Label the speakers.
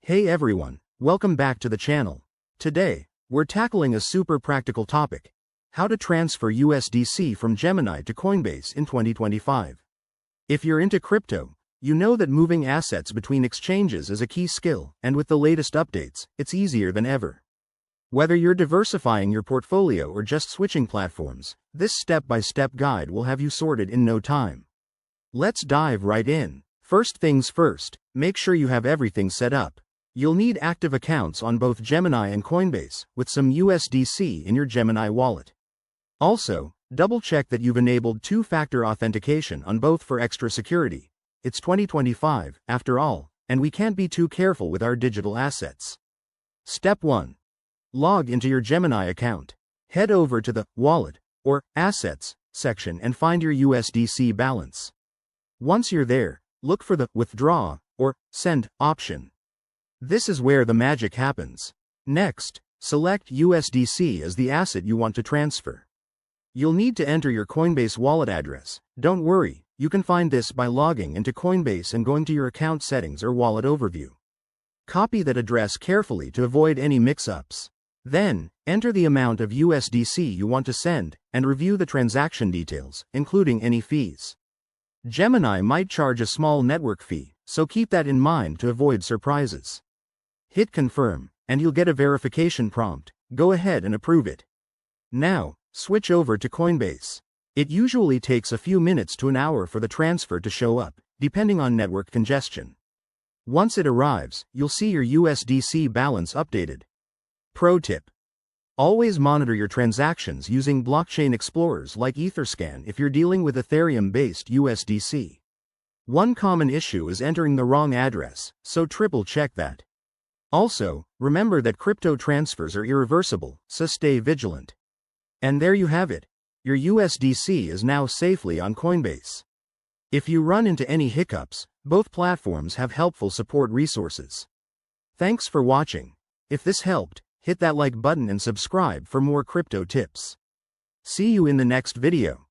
Speaker 1: Hey everyone, welcome back to the channel. Today, we're tackling a super practical topic: how to transfer USDC from Gemini to Coinbase in 2025. If you're into crypto, you know that moving assets between exchanges is a key skill, and with the latest updates, it's easier than ever. Whether you're diversifying your portfolio or just switching platforms, this step-by-step guide will have you sorted in no time. Let's dive right in. First things first, make sure you have everything set up. You'll need active accounts on both Gemini and Coinbase, with some USDC in your Gemini wallet. Also, double-check that you've enabled two-factor authentication on both for extra security. It's 2025, after all, and we can't be too careful with our digital assets. Step 1. Log into your Gemini account. Head over to the Wallet, or Assets, section and find your USDC balance. Once you're there, look for the Withdraw, or Send, option. This is where the magic happens. Next, select USDC as the asset you want to transfer. You'll need to enter your Coinbase wallet address. Don't worry, you can find this by logging into Coinbase and going to your account settings or wallet overview. Copy that address carefully to avoid any mix-ups. Then, enter the amount of USDC you want to send, and review the transaction details, including any fees. Gemini might charge a small network fee, so keep that in mind to avoid surprises. Hit Confirm, and you'll get a verification prompt. Go ahead and approve it. Now, switch over to Coinbase. It usually takes a few minutes to an hour for the transfer to show up, depending on network congestion. Once it arrives, you'll see your USDC balance updated. Pro tip: always monitor your transactions using blockchain explorers like Etherscan if you're dealing with Ethereum-based USDC. One common issue is entering the wrong address, so triple check that. Also, remember that crypto transfers are irreversible, so stay vigilant. And there you have it. Your USDC is now safely on Coinbase. If you run into any hiccups, both platforms have helpful support resources. Thanks for watching. If this helped, hit that like button and subscribe for more crypto tips. See you in the next video.